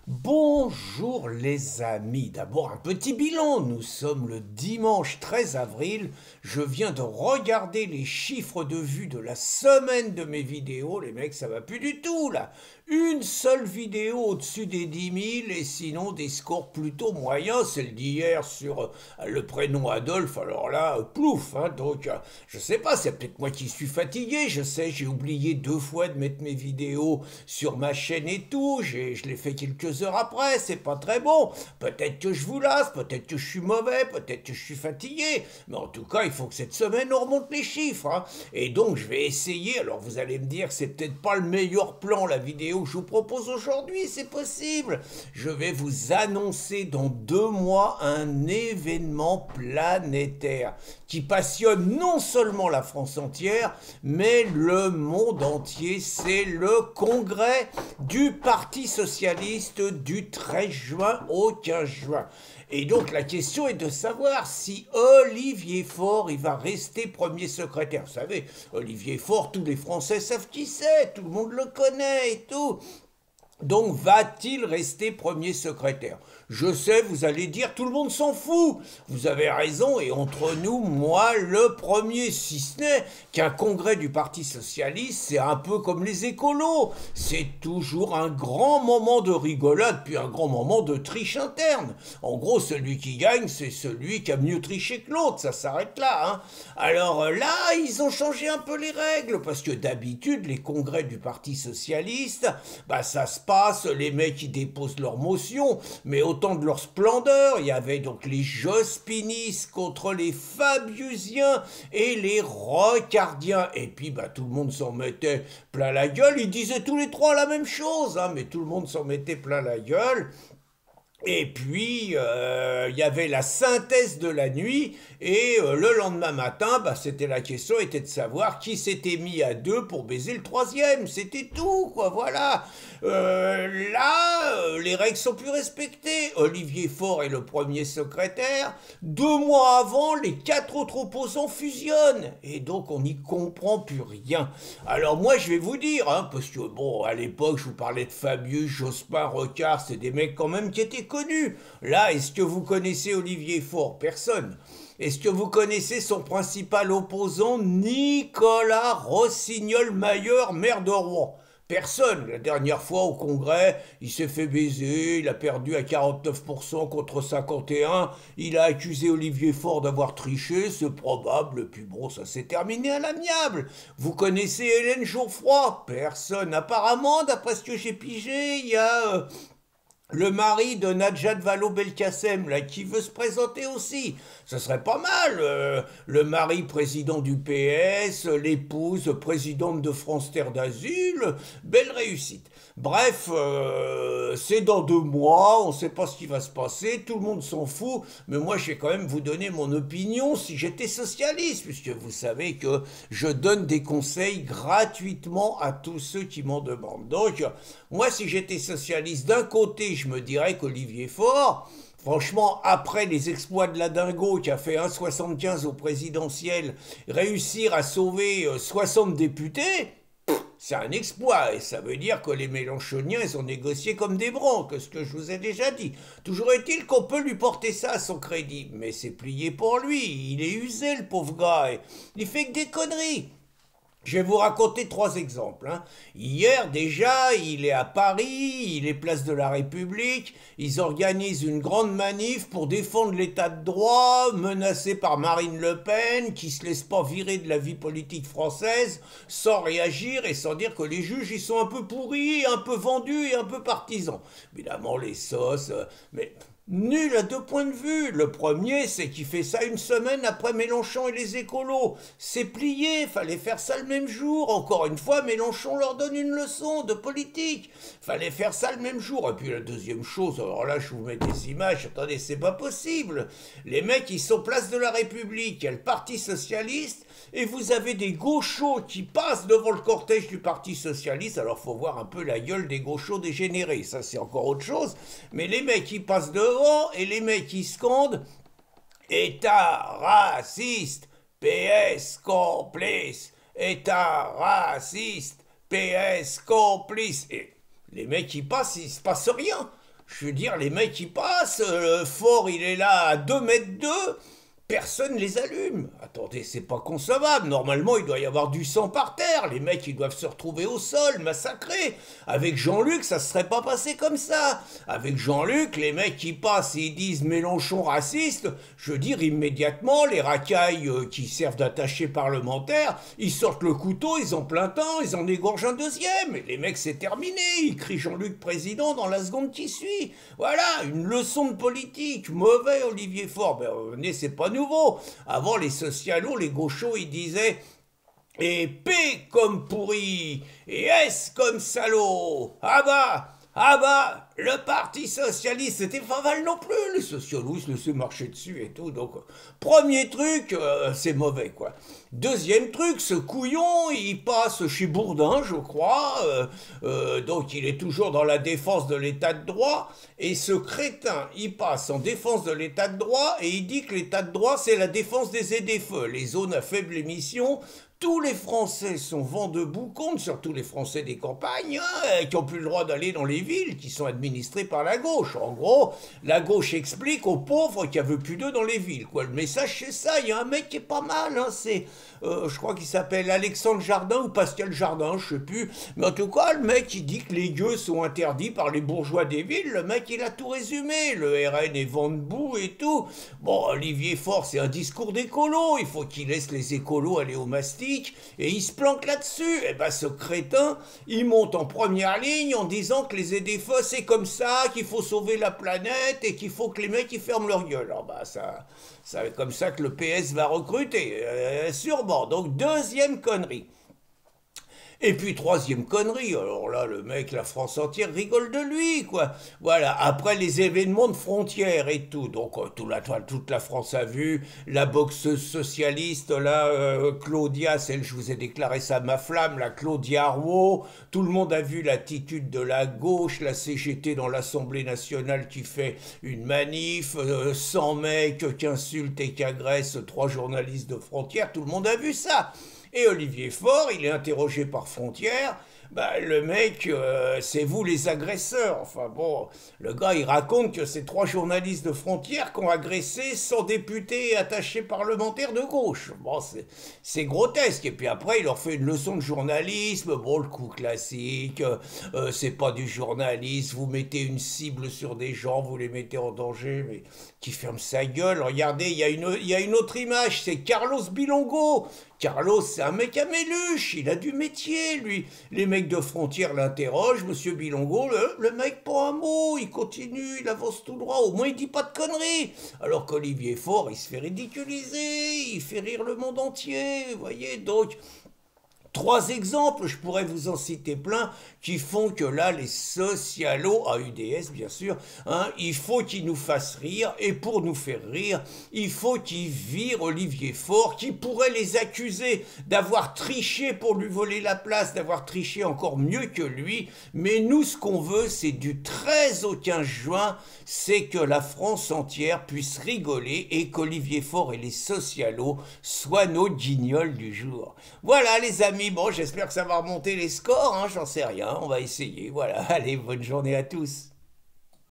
Bonjour les amis, d'abord un petit bilan, nous sommes le dimanche 13 avril, je viens de regarder les chiffres de vues de la semaine de mes vidéos, les mecs ça va plus du tout là, une seule vidéo au-dessus des 10 000 et sinon des scores plutôt moyens, celle d'hier sur le prénom Adolphe, alors là plouf, hein, donc je sais pas, c'est peut-être moi qui suis fatigué, je sais j'ai oublié 2 fois de mettre mes vidéos sur ma chaîne et tout, je l'ai fait quelques heures après, c'est pas très bon. Peut-être que je vous lasse, peut-être que je suis mauvais, peut-être que je suis fatigué, mais en tout cas, il faut que cette semaine on remonte les chiffres. Hein. Et donc, je vais essayer. Alors, vous allez me dire que c'est peut-être pas le meilleur plan, la vidéo que je vous propose aujourd'hui, c'est possible. Je vais vous annoncer dans 2 mois un événement planétaire qui passionne non seulement la France entière, mais le monde entier. C'est le congrès du Parti socialiste du 13 juin au 15 juin. Et donc la question est de savoir si Olivier Faure, il va rester premier secrétaire. Vous savez, Olivier Faure, tous les Français savent qui c'est, tout le monde le connaît et tout. Donc va-t-il rester premier secrétaire? Je sais, vous allez dire, tout le monde s'en fout. Vous avez raison, et entre nous, moi le premier, si ce n'est qu'un congrès du Parti Socialiste, c'est un peu comme les écolos. C'est toujours un grand moment de rigolade, puis un grand moment de triche interne. En gros, celui qui gagne, c'est celui qui a mieux triché que l'autre, ça s'arrête là. Hein. Alors là, ils ont changé un peu les règles, parce que d'habitude, les congrès du Parti Socialiste, bah ça se passe, les mecs ils déposent leur motion, mais au temps de leur splendeur, il y avait donc les Jospinistes contre les Fabiusiens et les Rocardiens. Et puis bah tout le monde s'en mettait plein la gueule, ils disaient tous les trois la même chose, hein, mais tout le monde s'en mettait plein la gueule. Et puis, il y avait la synthèse de la nuit, et le lendemain matin, bah, c'était la question était de savoir qui s'était mis à deux pour baiser le troisième. C'était tout, quoi, voilà. Là, les règles sont plus respectées. Olivier Faure est le premier secrétaire. 2 mois avant, les 4 autres opposants fusionnent. Et donc, on n'y comprend plus rien. Alors moi, je vais vous dire, hein, parce que, bon, à l'époque, je vous parlais de Fabius, Jospin, Rocard, c'est des mecs quand même qui étaient connu. Là, est-ce que vous connaissez Olivier Faure? Personne. Est-ce que vous connaissez son principal opposant, Nicolas Rossignol-Mailleur, maire de Rouen? Personne. La dernière fois au congrès, il s'est fait baiser, il a perdu à 49% contre 51%, il a accusé Olivier Faure d'avoir triché, c'est probable, puis bon, ça s'est terminé à l'amiable. Vous connaissez Hélène Geoffroy? Personne. Apparemment, d'après ce que j'ai pigé, il y a le mari de Najat Vallaud-Belkacem, là, qui veut se présenter aussi. Ce serait pas mal. Le mari président du PS, l'épouse présidente de France Terre d'Asile. Belle réussite. Bref, c'est dans 2 mois, on ne sait pas ce qui va se passer, tout le monde s'en fout, mais moi je vais quand même vous donner mon opinion si j'étais socialiste, puisque vous savez que je donne des conseils gratuitement à tous ceux qui m'en demandent. Donc, moi si j'étais socialiste, d'un côté je me dirais qu'Olivier Faure, franchement, après les exploits de la Dingo qui a fait 1,75 au présidentiel, réussir à sauver 60 députés, c'est un exploit, et ça veut dire que les Mélenchoniens, ils ont négocié comme des branques, ce que je vous ai déjà dit. Toujours est-il qu'on peut lui porter ça à son crédit, mais c'est plié pour lui, il est usé le pauvre gars, il fait que des conneries. Je vais vous raconter 3 exemples. Hein. Hier, déjà, il est à Paris, il est place de la République, ils organisent une grande manif pour défendre l'état de droit, menacé par Marine Le Pen, qui se laisse pas virer de la vie politique française, sans réagir et sans dire que les juges, ils sont un peu pourris, un peu vendus et un peu partisans. Évidemment, les sauces, mais nul à 2 points de vue. Le premier, c'est qu'il fait ça une semaine après Mélenchon et les écolos. C'est plié, fallait faire ça le même jour. Encore une fois, Mélenchon leur donne une leçon de politique. Fallait faire ça le même jour. Et puis la deuxième chose, alors là, je vous mets des images, attendez, c'est pas possible. Les mecs, ils sont place de la République, il y a le Parti Socialiste, et vous avez des gauchos qui passent devant le cortège du Parti Socialiste. Alors faut voir un peu la gueule des gauchos dégénérés, ça c'est encore autre chose. Mais les mecs, ils passent devant, et les mecs, ils scandent État raciste, PS complice, État raciste, PS complice. Et les mecs, ils passent, il se passe rien. Je veux dire, les mecs qui passent, Faure il est là à 2 mètres d'eux, personne les allume. Attendez, c'est pas concevable. Normalement, il doit y avoir du sang par terre. Les mecs, ils doivent se retrouver au sol, massacrés. Avec Jean-Luc, ça se serait pas passé comme ça. Avec Jean-Luc, les mecs qui passent et ils disent Mélenchon raciste, je veux dire, immédiatement, les racailles qui servent d'attachés parlementaires, ils sortent le couteau, ils en plein temps, ils en égorgent un deuxième. Et les mecs, c'est terminé. Ils crient Jean-Luc président dans la seconde qui suit. Voilà, une leçon de politique. Mauvais, Olivier Faure. Ben, revenez, c'est pas nouveau. Avant, les socialos, les gauchos, ils disaient et P comme pourri, et S comme salaud. Ah bah, le Parti Socialiste, c'était pas mal non plus. Les socialistes laissaient marcher dessus et tout. Donc, premier truc, c'est mauvais, quoi. Deuxième truc, ce couillon, il passe chez Bourdin, je crois. Donc, il est toujours dans la défense de l'état de droit. Et ce crétin, il passe en défense de l'état de droit et il dit que l'état de droit, c'est la défense des ZFE, les zones à faible émission. Tous les Français sont vent debout contre, surtout les Français des campagnes, hein, qui n'ont plus le droit d'aller dans les villes, qui sont administrées par la gauche. En gros, la gauche explique aux pauvres qu'il n'y a plus d'eux dans les villes. Quoi. Le message, c'est ça. Il y a un mec qui est pas mal. Hein, c'est, je crois qu'il s'appelle Alexandre Jardin ou Pascal Jardin, je sais plus. Mais en tout cas, le mec, il dit que les gueux sont interdits par les bourgeois des villes. Le mec, il a tout résumé. Le RN est vent debout et tout. Bon, Olivier Faure, c'est un discours d'écolo. Il faut qu'il laisse les écolos aller au mastic. Et il se planque là-dessus. Et ben ce crétin, il monte en première ligne en disant que les ZFE c'est comme ça, qu'il faut sauver la planète et qu'il faut que les mecs ils ferment leur gueule. Alors bah ça c'est comme ça que le PS va recruter, sûrement. Donc deuxième connerie. Et puis troisième connerie, alors là le mec, la France entière rigole de lui, quoi. Voilà, après les événements de frontières et tout, donc toute la France a vu, la boxeuse socialiste, là, Claudia, celle, je vous ai déclaré ça ma flamme, la Claudia Arwo, tout le monde a vu l'attitude de la gauche, la CGT dans l'Assemblée nationale qui fait une manif, 100 mecs qui insultent et qui agressent 3 journalistes de frontières, tout le monde a vu ça. Et Olivier Faure, il est interrogé par Frontières. Bah, le mec, c'est vous les agresseurs. Enfin bon, le gars, il raconte que c'est 3 journalistes de Frontières qui ont agressé 100 députés attachés parlementaires de gauche. Bon, c'est grotesque. Et puis après, il leur fait une leçon de journalisme. Bon, le coup classique, c'est pas du journalisme. Vous mettez une cible sur des gens, vous les mettez en danger, mais qui ferme sa gueule. Regardez, il y a une autre image, c'est Carlos Bilongo. Carlos, c'est un mec à méluche, il a du métier, lui. Les mecs de Frontières l'interrogent, monsieur Bilongo, le mec, pas un mot, il continue, il avance tout droit, au moins il dit pas de conneries. Alors qu'Olivier Faure, il se fait ridiculiser, il fait rire le monde entier, vous voyez, donc... 3 exemples, je pourrais vous en citer plein, qui font que là, les socialos, à UDS bien sûr, hein, il faut qu'ils nous fassent rire, et pour nous faire rire, il faut qu'ils virent Olivier Faure, qui pourrait les accuser d'avoir triché pour lui voler la place, d'avoir triché encore mieux que lui, mais nous, ce qu'on veut, c'est du 13 au 15 juin, c'est que la France entière puisse rigoler, et qu'Olivier Faure et les socialos soient nos guignols du jour. Voilà les amis, bon, j'espère que ça va remonter les scores, hein, j'en sais rien, on va essayer. Voilà, allez, bonne journée à tous.